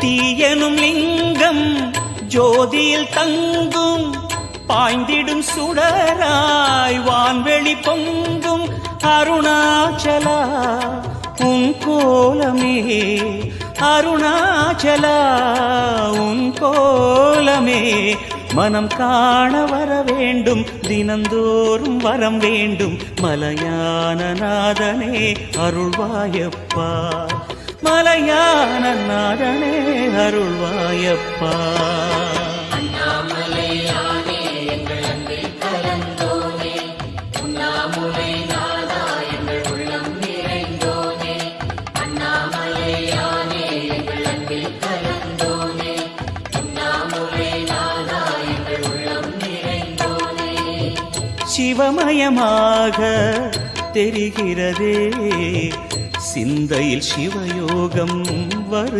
தீயனும் லிங்கம் ஜோதியில் தங்கும் பாய்ந்திடும் சுடராய் வான்வெளி பொங்கும் அருணாச்சலா உன் கோலமே அருணாச்சலா உன் கோலமே மனம் காண வர வேண்டும் தினந்தோறும் வரம் வேண்டும் மலையான நாதனே அருள்வாயப்பா மலையான நாதனே அருள்வாயப்பா சிவமயமாக தெரிகிறதே சிந்தையில் சிவயோகம் வரு